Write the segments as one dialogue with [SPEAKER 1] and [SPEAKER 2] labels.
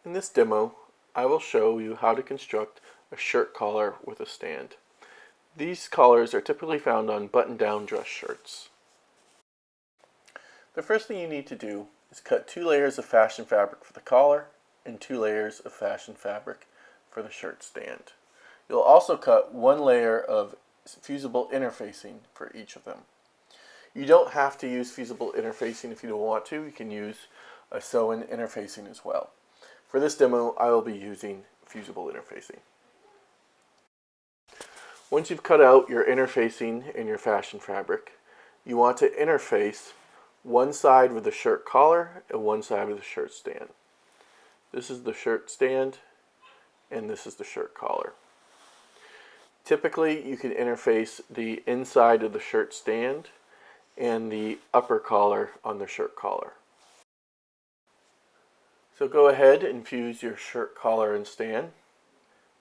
[SPEAKER 1] In this demo, I will show you how to construct a shirt collar with a stand. These collars are typically found on button-down dress shirts. The first thing you need to do is cut 2 layers of fashion fabric for the collar and 2 layers of fashion fabric for the shirt stand. You'll also cut 1 layer of fusible interfacing for each of them. You don't have to use fusible interfacing if you don't want to. You can use a sew-in interfacing as well. For this demo, I will be using fusible interfacing. Once you've cut out your interfacing and your fashion fabric, you want to interface one side with the shirt collar and one side with the shirt stand. This is the shirt stand and this is the shirt collar. Typically, you can interface the inside of the shirt stand and the upper collar on the shirt collar. So go ahead and fuse your shirt collar and stand.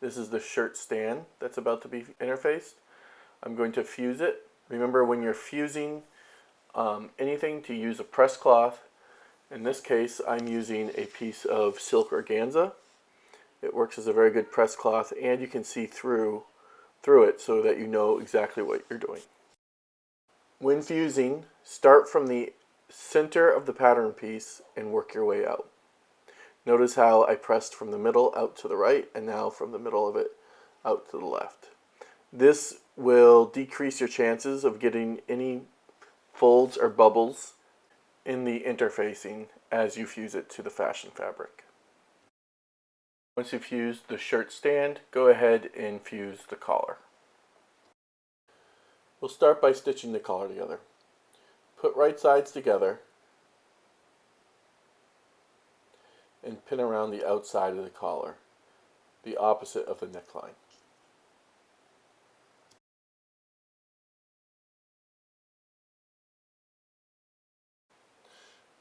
[SPEAKER 1] This is the shirt stand that's about to be interfaced. I'm going to fuse it. Remember, when you're fusing anything, to use a press cloth. In this case, I'm using a piece of silk organza. It works as a very good press cloth, and you can see through it so that you know exactly what you're doing. When fusing, start from the center of the pattern piece and work your way out. Notice how I pressed from the middle out to the right, and now from the middle of it out to the left. This will decrease your chances of getting any folds or bubbles in the interfacing as you fuse it to the fashion fabric. Once you've fused the shirt stand, go ahead and fuse the collar. We'll start by stitching the collar together. Put right sides together and pin around the outside of the collar, the opposite of the neckline.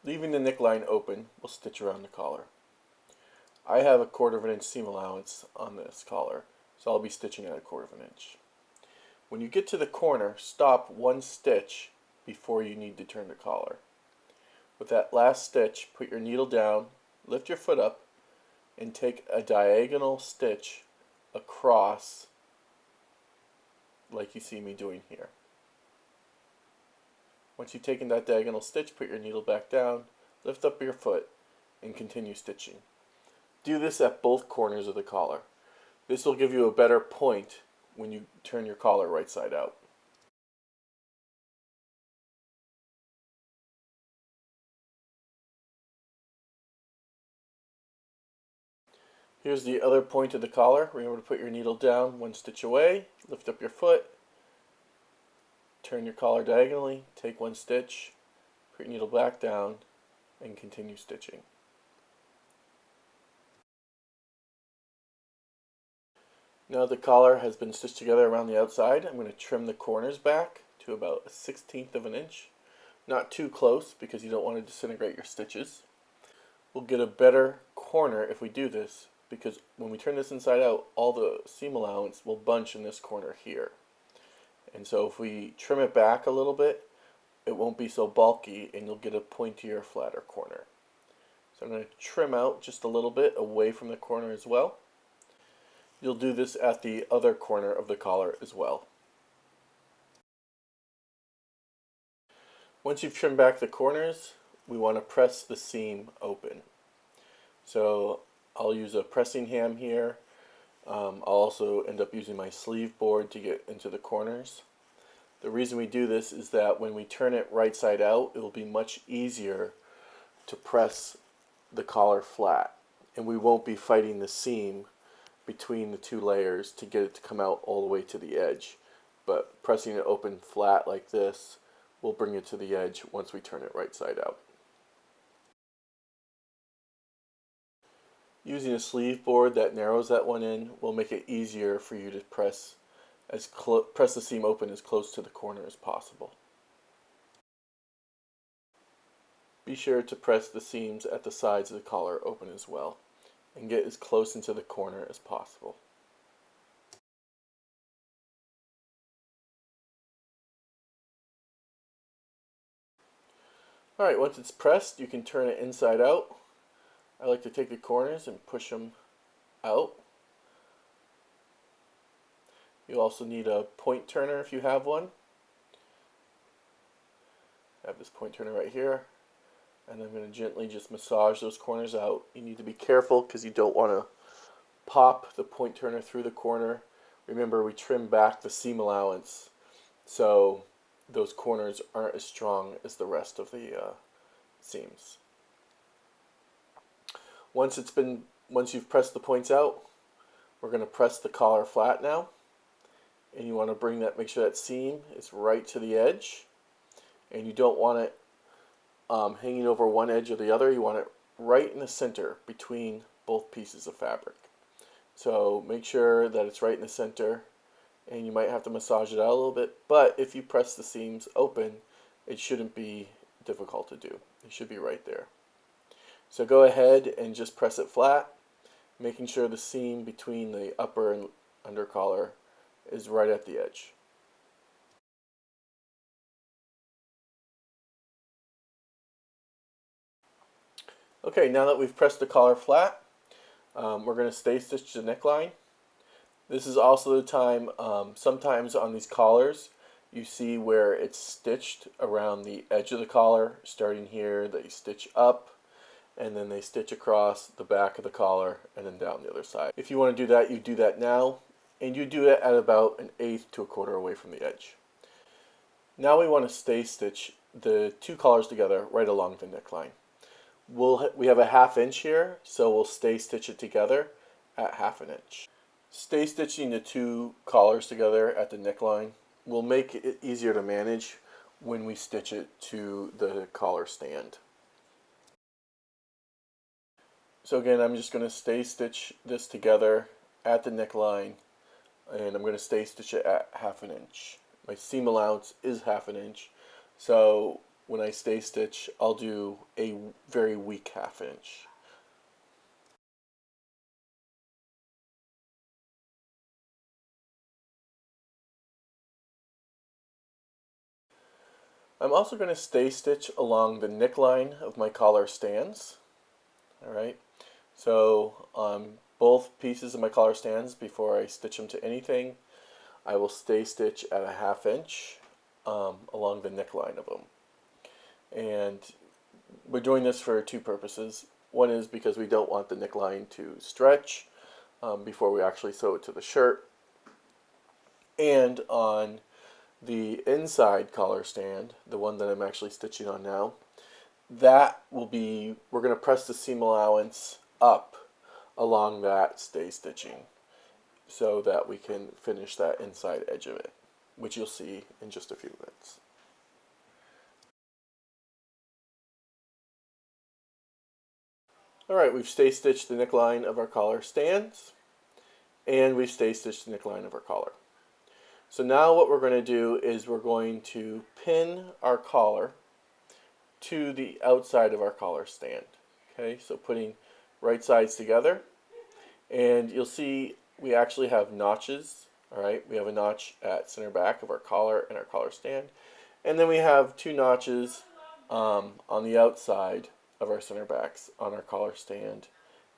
[SPEAKER 1] Leaving the neckline open, we'll stitch around the collar. I have a 1/4 inch seam allowance on this collar, so I'll be stitching at a 1/4 inch. When you get to the corner, stop 1 stitch before you need to turn the collar. With that last stitch, put your needle down, lift your foot up, and take a diagonal stitch across like you see me doing here. Once you've taken that diagonal stitch, put your needle back down, lift up your foot, and continue stitching. Do this at both corners of the collar. This will give you a better point when you turn your collar right side out. Here's the other point of the collar. Remember to put your needle down 1 stitch away, lift up your foot, turn your collar diagonally, take 1 stitch, put your needle back down, and continue stitching. Now the collar has been stitched together around the outside, I'm going to trim the corners back to about a 1/16 of an inch. Not too close because you don't want to disintegrate your stitches. We'll get a better corner if we do this, because when we turn this inside out, all the seam allowance will bunch in this corner here. And so if we trim it back a little bit, it won't be so bulky and you'll get a pointier, flatter corner. So I'm going to trim out just a little bit away from the corner as well. You'll do this at the other corner of the collar as well. Once you've trimmed back the corners, we want to press the seam open. So I'll use a pressing ham here. I'll also end up using my sleeve board to get into the corners. The reason we do this is that when we turn it right side out, it will be much easier to press the collar flat, and we won't be fighting the seam between the 2 layers to get it to come out all the way to the edge. But pressing it open flat like this will bring it to the edge once we turn it right side out. Using a sleeve board that narrows that one in will make it easier for you to press the seam open as close to the corner as possible. Be sure to press the seams at the sides of the collar open as well, and get as close into the corner as possible. Alright, once it's pressed, you can turn it inside out. I like to take the corners and push them out. You also need a point turner if you have one. I have this point turner right here, and I'm going to gently just massage those corners out. You need to be careful because you don't want to pop the point turner through the corner. Remember, we trim back the seam allowance, so those corners aren't as strong as the rest of the seams. Once you've pressed the points out, we're going to press the collar flat now, and you want to make sure that seam is right to the edge, and you don't want it hanging over one edge or the other. You want it right in the center between both pieces of fabric. So make sure that it's right in the center, and you might have to massage it out a little bit, but if you press the seams open, it shouldn't be difficult to do. It should be right there. So go ahead and just press it flat, making sure the seam between the upper and under collar is right at the edge. Okay, now that we've pressed the collar flat, we're going to stay stitch the neckline. This is also the time, sometimes on these collars, you see where it's stitched around the edge of the collar, starting here, they stitch up, and then they stitch across the back of the collar, and then down the other side. If you want to do that, you do that now, and you do it at about 1/8 to 1/4 away from the edge. Now we want to stay stitch the two collars together right along the neckline. We have a 1/2 inch here, so we'll stay stitch it together at 1/2 inch. Stay stitching the two collars together at the neckline will make it easier to manage when we stitch it to the collar stand. So again, I'm just going to stay stitch this together at the neckline, and I'm going to stay stitch it at 1/2 inch. My seam allowance is 1/2 inch, so when I stay stitch, I'll do a very weak 1/2 inch. I'm also going to stay stitch along the neckline of my collar stands. Alright, so on both pieces of my collar stands, before I stitch them to anything, I will stay stitch at a 1/2 inch along the neckline of them. And we're doing this for two purposes. One is because we don't want the neckline to stretch before we actually sew it to the shirt. And on the inside collar stand, the one that I'm actually stitching on now, we're going to press the seam allowance up along that stay stitching so that we can finish that inside edge of it, which you'll see in just a few minutes. Alright, we've stay stitched the neckline of our collar stands, and we've stay stitched the neckline of our collar. So now what we're going to do is we're going to pin our collar to the outside of our collar stand. Okay, so putting right sides together, and you'll see we actually have notches. Alright, we have a notch at center back of our collar and our collar stand, and then we have two notches on the outside of our center backs on our collar stand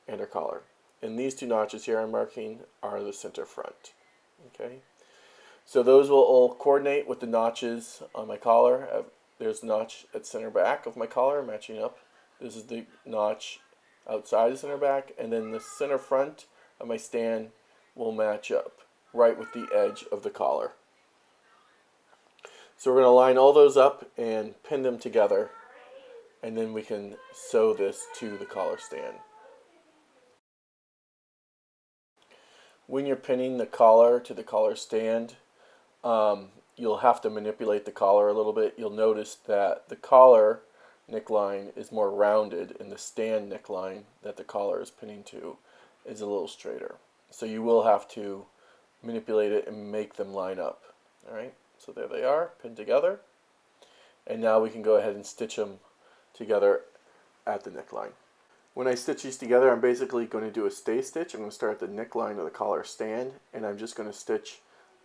[SPEAKER 1] and our collar. And these two notches here I'm marking are the center front. Okay, so those will all coordinate with the notches on my collar. There's a notch at center back of my collar matching up. This is the notch outside the center back, and then the center front of my stand will match up right with the edge of the collar. So we're going to line all those up and pin them together, and then we can sew this to the collar stand. When you're pinning the collar to the collar stand, you'll have to manipulate the collar a little bit. You'll notice that the collar neckline is more rounded, and the stand neckline that the collar is pinning to is a little straighter. So you will have to manipulate it and make them line up. Alright, so there they are, pinned together. And now we can go ahead and stitch them together at the neckline. When I stitch these together, I'm basically going to do a stay stitch. I'm going to start at the neckline of the collar stand, and I'm just going to stitch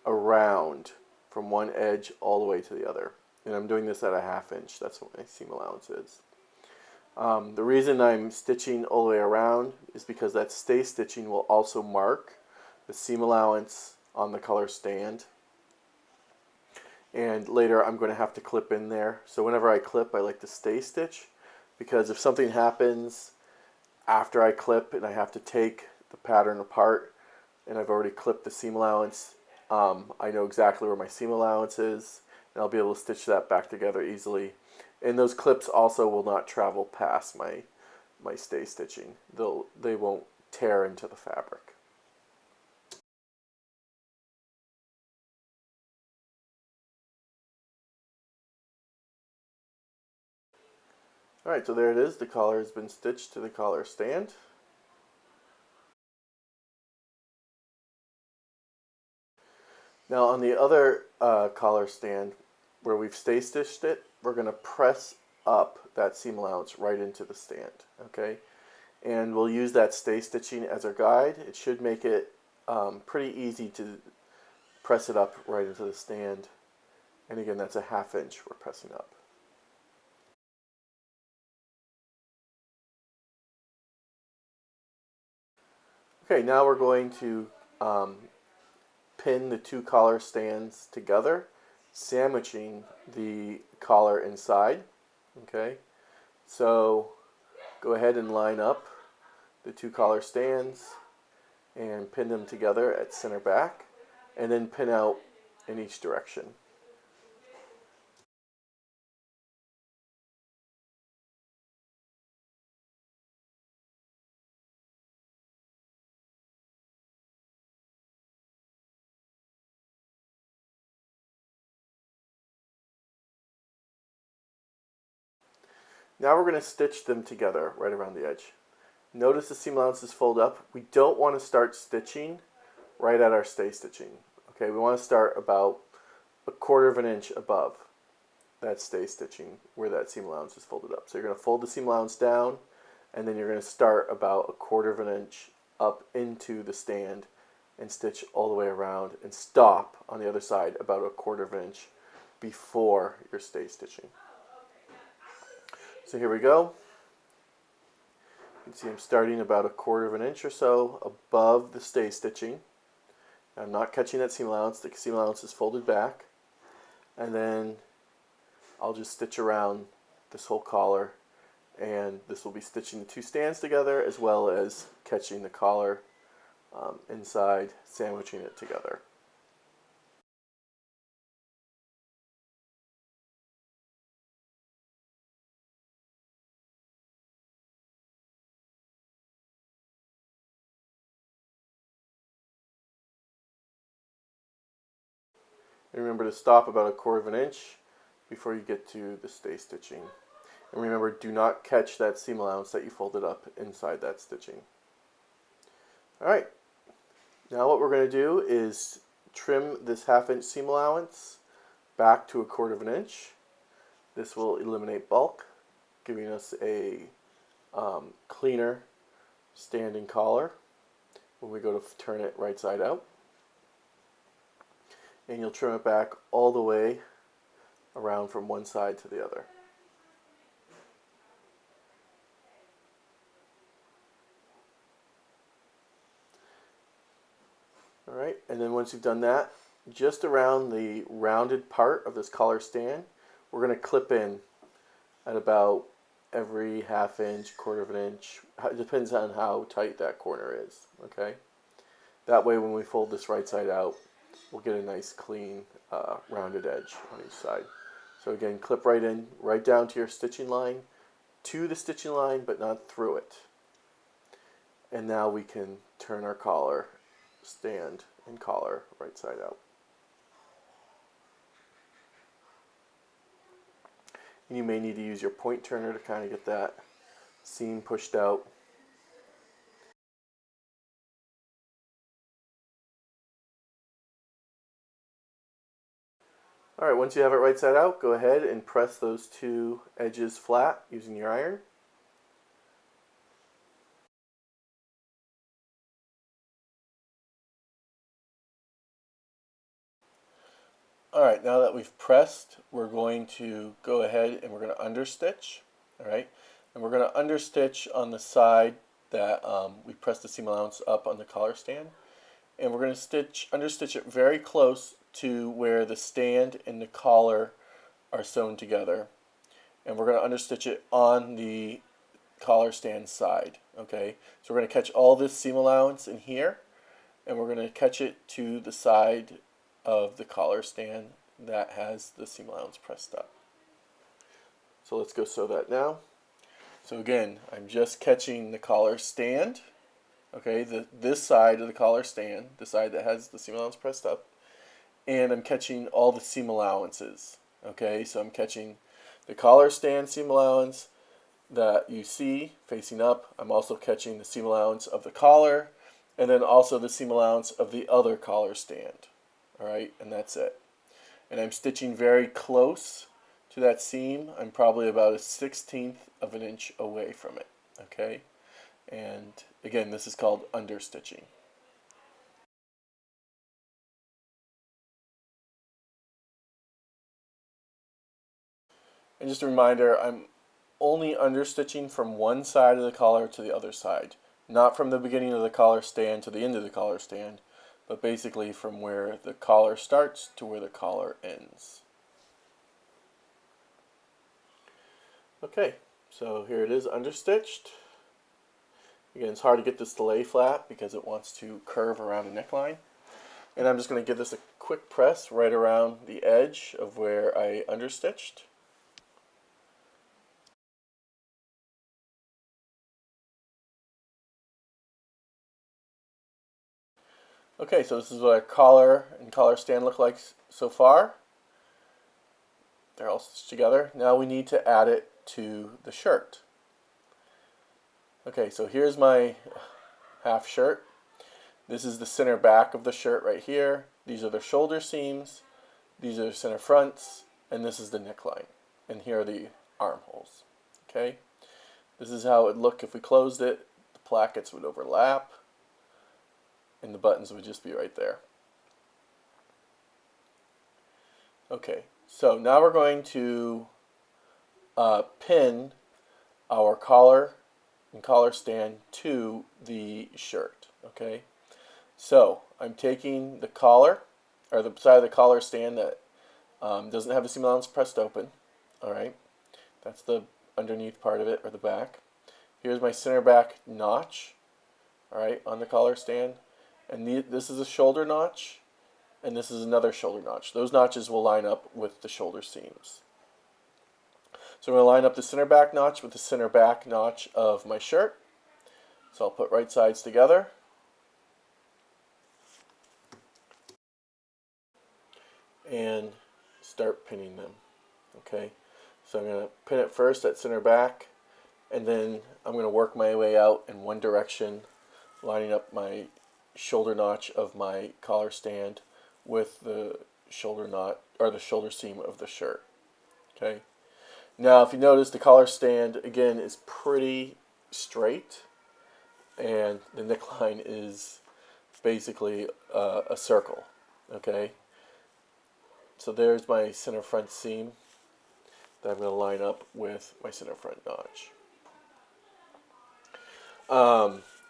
[SPEAKER 1] around from one edge all the way to the other. And I'm doing this at a 1/2 inch. That's what my seam allowance is. The reason I'm stitching all the way around is because that stay stitching will also mark the seam allowance on the color stand. And later I'm going to have to clip in there. So whenever I clip, I like to stay stitch, because if something happens after I clip and I have to take the pattern apart and I've already clipped the seam allowance, I know exactly where my seam allowance is, and I'll be able to stitch that back together easily. And those clips also will not travel past my stay stitching. They won't tear into the fabric. Alright, so there it is. The collar has been stitched to the collar stand. Now on the other collar stand where we've stay stitched it, we're going to press up that seam allowance right into the stand. Okay, and we'll use that stay stitching as our guide. It should make it pretty easy to press it up right into the stand. And again, that's a 1/2 inch we're pressing up. Okay, now we're going to pin the two collar stands together, sandwiching the collar inside. Okay, so go ahead and line up the two collar stands and pin them together at center back, and then pin out in each direction. Now we're going to stitch them together right around the edge. Notice the seam allowances fold up. We don't want to start stitching right at our stay stitching. Okay, we want to start about 1/4 inch above that stay stitching where that seam allowance is folded up. So you're going to fold the seam allowance down, and then you're going to start about 1/4 inch up into the stand and stitch all the way around and stop on the other side about 1/4 inch before your stay stitching. So here we go. You can see I'm starting about 1/4 inch or so above the stay stitching. I'm not catching that seam allowance. The seam allowance is folded back. And then I'll just stitch around this whole collar, and this will be stitching the two stands together as well as catching the collar inside, sandwiching it together. And remember to stop about 1/4 inch before you get to the stay stitching. And remember, do not catch that seam allowance that you folded up inside that stitching. Alright, now what we're going to do is trim this 1/2 inch seam allowance back to 1/4 inch. This will eliminate bulk, giving us a cleaner standing collar when we go to turn it right side out. And you'll trim it back all the way around from one side to the other. Alright, and then once you've done that, just around the rounded part of this collar stand, we're going to clip in at about every 1/2 inch, 1/4 inch. It depends on how tight that corner is. Okay, that way when we fold this right side out, we'll get a nice clean rounded edge on each side. So again, clip right in, right down to your stitching line, to the stitching line, but not through it. And now we can turn our collar stand and collar right side out. And you may need to use your point turner to kind of get that seam pushed out. Alright, once you have it right side out, go ahead and press those two edges flat using your iron. Alright, now that we've pressed, we're going to go ahead and we're going to understitch. Alright, And we're going to understitch on the side that we press the seam allowance up on the collar stand. And we're going to understitch it very close to where the stand and the collar are sewn together. And we're going to understitch it on the collar stand side. Okay, so we're going to catch all this seam allowance in here, and we're going to catch it to the side of the collar stand that has the seam allowance pressed up. So let's go sew that now. So again, I'm just catching the collar stand, okay, this side of the collar stand, the side that has the seam allowance pressed up, and I'm catching all the seam allowances. Okay, so I'm catching the collar stand seam allowance that you see facing up. I'm also catching the seam allowance of the collar, and then also the seam allowance of the other collar stand. All right, and that's it. And I'm stitching very close to that seam. I'm probably about 1/16 of an inch away from it. Okay, and again, this is called understitching. And just a reminder, I'm only understitching from one side of the collar to the other side, not from the beginning of the collar stand to the end of the collar stand, but basically from where the collar starts to where the collar ends. Okay, so here it is understitched. Again, it's hard to get this to lay flat because it wants to curve around the neckline. And I'm just going to give this a quick press right around the edge of where I understitched. Okay, so this is what our collar and collar stand look like so far. They're all stitched together. Now we need to add it to the shirt. Okay, so here's my half shirt. This is the center back of the shirt right here. These are the shoulder seams. These are the center fronts. And this is the neckline. And here are the armholes. Okay, this is how it would look if we closed it. The plackets would overlap, and the buttons would just be right there. Okay, so now we're going to pin our collar and collar stand to the shirt. Okay, so I'm taking the collar, or the side of the collar stand that doesn't have the seam allowance pressed open. All right, that's the underneath part of it, or the back. Here's my center back notch, all right, on the collar stand. And this is a shoulder notch, and this is another shoulder notch. Those notches will line up with the shoulder seams. So I'm going to line up the center back notch with the center back notch of my shirt. So I'll put right sides together. And start pinning them. Okay, so I'm going to pin it first at center back, and then I'm going to work my way out in one direction, lining up my shoulder notch of my collar stand with the shoulder knot, or the shoulder seam of the shirt. Okay, now if you notice, the collar stand again is pretty straight, and the neckline is basically a circle. Okay, so there's my center front seam that I'm going to line up with my center front notch.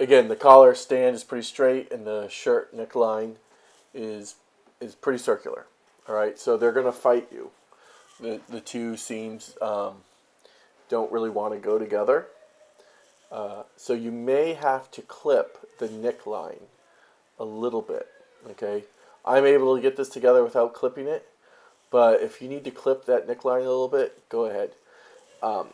[SPEAKER 1] Again, the collar stand is pretty straight, and the shirt neckline is pretty circular. All right, so they're going to fight you. The two seams don't really want to go together. So you may have to clip the neckline a little bit. Okay, I'm able to get this together without clipping it, but if you need to clip that neckline a little bit, go ahead.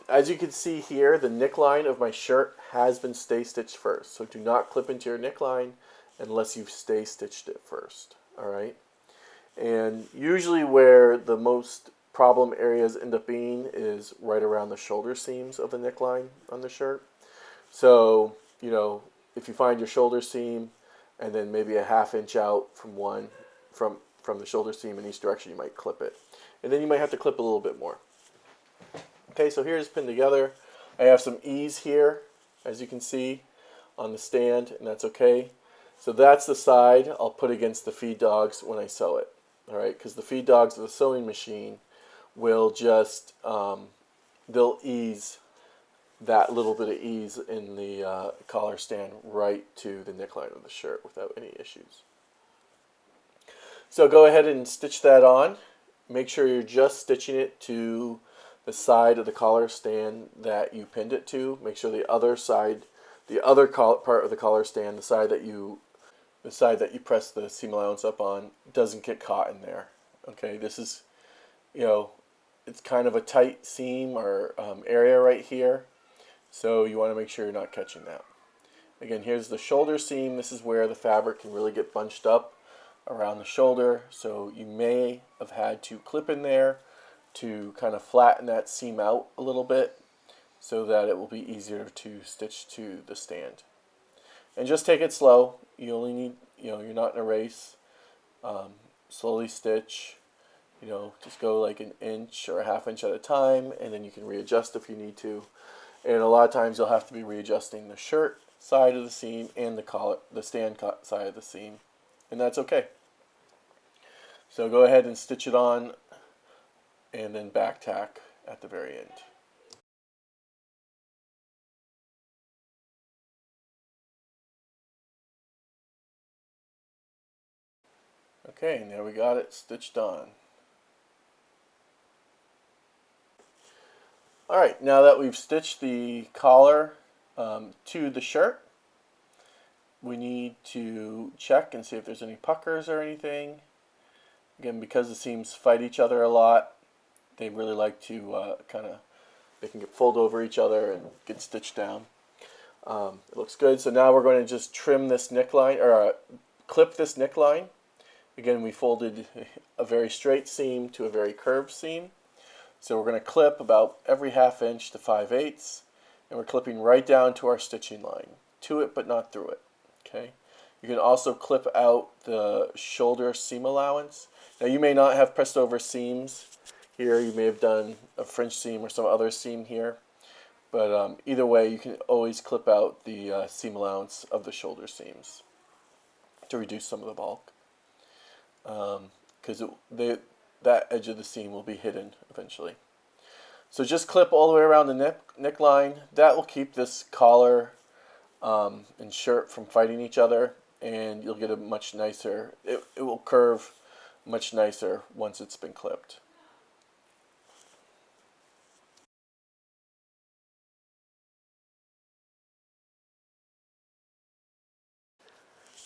[SPEAKER 1] As you can see here, the neckline of my shirt has been stay stitched first. So do not clip into your neckline unless you've stay stitched it first. All right. And usually where the most problem areas end up being is right around the shoulder seams of the neckline on the shirt. So, you know, if you find your shoulder seam and then maybe a ½ inch out from the shoulder seam in each direction, you might clip it. And then you might have to clip a little bit more. Okay, so here's pinned together. I have some ease here, as you can see, on the stand, and that's okay. So that's the side I'll put against the feed dogs when I sew it. All right, because the feed dogs of the sewing machine will just, they'll ease that little bit of ease in the collar stand right to the neckline of the shirt without any issues. So go ahead and stitch that on. Make sure you're just stitching it to the side of the collar stand that you pinned it to. Make sure the other side, part of the collar stand, the side that you press the seam allowance up on, doesn't get caught in there. Okay, this is, it's kind of a tight seam or area right here, so you want to make sure you're not catching that. Again, here's the shoulder seam. This is where the fabric can really get bunched up around the shoulder, so you may have had to clip in there to kind of flatten that seam out a little bit so that it will be easier to stitch to the stand. And just take it slow. You only need, you're not in a race. Slowly stitch, just go like an inch or a half inch at a time, and then you can readjust if you need to. And a lot of times you'll have to be readjusting the shirt side of the seam and the stand side of the seam, and that's okay. So go ahead and stitch it on and then back tack at the very end. Okay, and there we got it stitched on. Alright, now that we've stitched the collar to the shirt, we need to check and see if there's any puckers or anything. Again, because the seams fight each other a lot, they really like to they can get fold over each other and get stitched down. It looks good. So now we're going to just trim this neckline, or clip this neckline. Again, we folded a very straight seam to a very curved seam. So we're going to clip about every ½ inch to 5/8, and we're clipping right down to our stitching line. To it, but not through it. Okay. You can also clip out the shoulder seam allowance. Now you may not have pressed over seams here. You may have done a French seam or some other seam here. But either way, you can always clip out the seam allowance of the shoulder seams to reduce some of the bulk. Because that edge of the seam will be hidden eventually. So just clip all the way around the neckline. That will keep this collar and shirt from fighting each other, and you'll get a much nicer, it will curve much nicer once it's been clipped.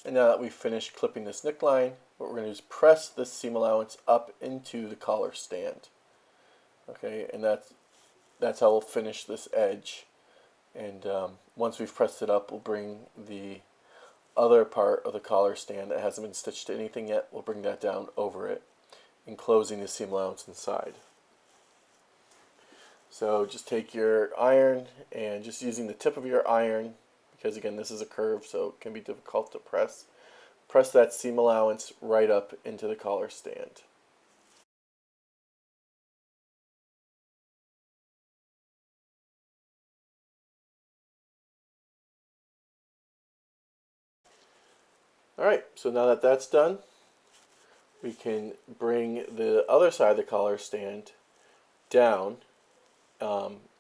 [SPEAKER 1] And now that we've finished clipping this neckline, what we're going to do is press this seam allowance up into the collar stand. Okay, and that's how we'll finish this edge. And once we've pressed it up, we'll bring the other part of the collar stand that hasn't been stitched to anything yet, we'll bring that down over it, enclosing the seam allowance inside. So just take your iron, and just using the tip of your iron, because again this is a curve so it can be difficult to press that seam allowance right up into the collar stand. Alright, so now that that's done, we can bring the other side of the collar stand down,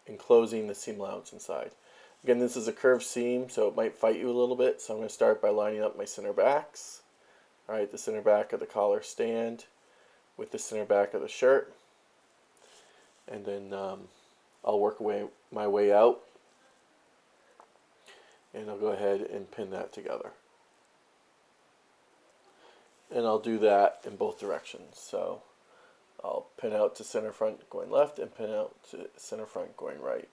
[SPEAKER 1] enclosing the seam allowance inside. Again, this is a curved seam, so it might fight you a little bit, so I'm going to start by lining up my center backs. Alright, the center back of the collar stand with the center back of the shirt, and then I'll work my way out, and I'll go ahead and pin that together. And I'll do that in both directions. So I'll pin out to center front going left and pin out to center front going right.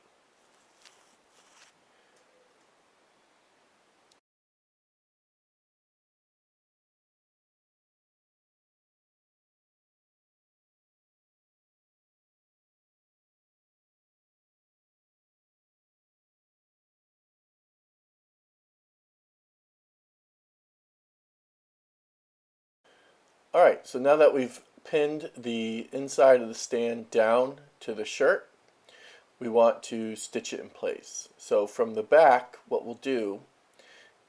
[SPEAKER 1] Alright, so now that we've pinned the inside of the stand down to the shirt, we want to stitch it in place. So from the back, what we'll do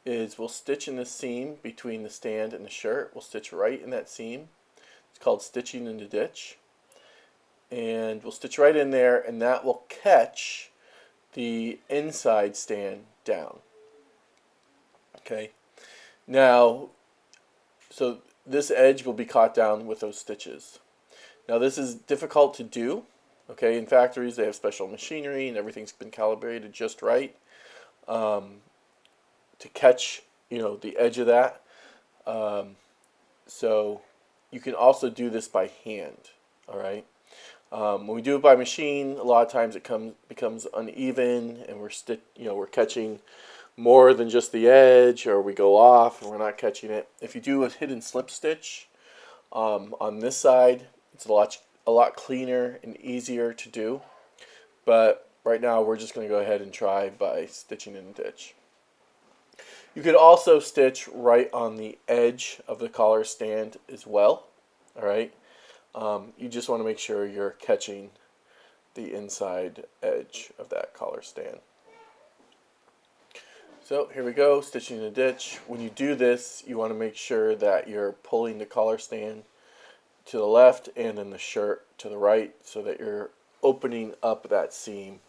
[SPEAKER 1] is we'll stitch in the seam between the stand and the shirt. We'll stitch right in that seam. It's called stitching in the ditch. And we'll stitch right in there, and that will catch the inside stand down. Okay, now, so this edge will be caught down with those stitches. Now this is difficult to do. Okay, in factories they have special machinery and everything's been calibrated just right to catch, the edge of that. So you can also do this by hand. All right. When we do it by machine, a lot of times it becomes uneven, and we're catching more than just the edge, or we go off and we're not catching it. If you do a hidden slip stitch on this side, it's a lot cleaner and easier to do. But right now we're just going to go ahead and try by stitching in the ditch. You could also stitch right on the edge of the collar stand as well. All right. You just want to make sure you're catching the inside edge of that collar stand. So here we go, stitching in the ditch. When you do this, you want to make sure that you're pulling the collar stand to the left and then the shirt to the right, so that you're opening up that seam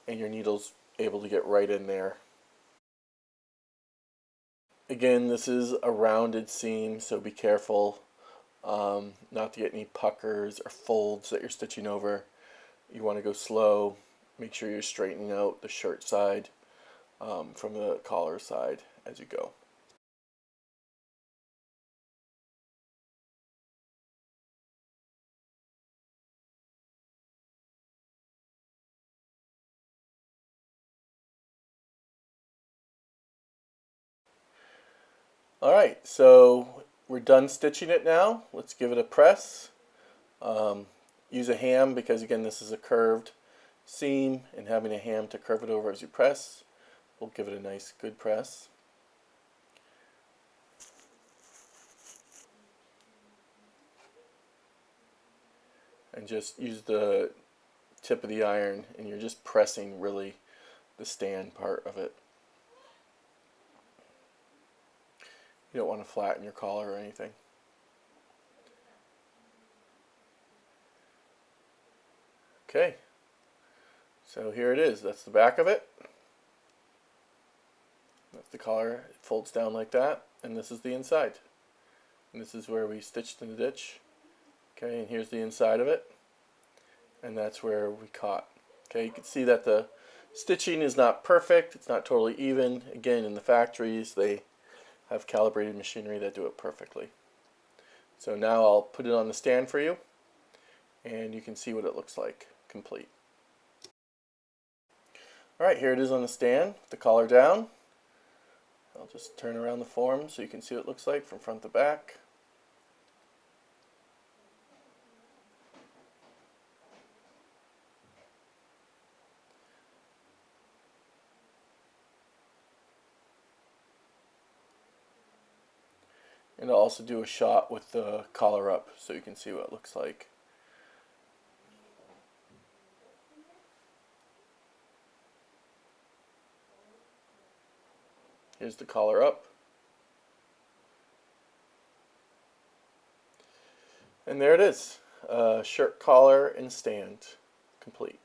[SPEAKER 1] and your needle's able to get right in there. Again, this is a rounded seam, so be careful not to get any puckers or folds that you're stitching over. You want to go slow. Make sure you're straightening out the shirt side from the collar side as you go. Alright, so we're done stitching it now. Let's give it a press. Use a ham because, again, this is a curved seam, and having a ham to curve it over as you press will give it a nice good press. And just use the tip of the iron, and you're just pressing really the stand part of it. You don't want to flatten your collar or anything. Okay, so here it is. That's the back of it. That's the collar. It folds down like that, and this is the inside. And this is where we stitched in the ditch. Okay, and here's the inside of it, and that's where we caught. Okay, you can see that the stitching is not perfect. It's not totally even. Again, in the factories, they have calibrated machinery that do it perfectly. So now I'll put it on the stand for you, and you can see what it looks like complete. Alright, here it is on the stand, the collar down. I'll just turn around the form so you can see what it looks like from front to back. And I'll also do a shot with the collar up so you can see what it looks like. Here's the collar up. And there it is. Shirt collar and stand complete.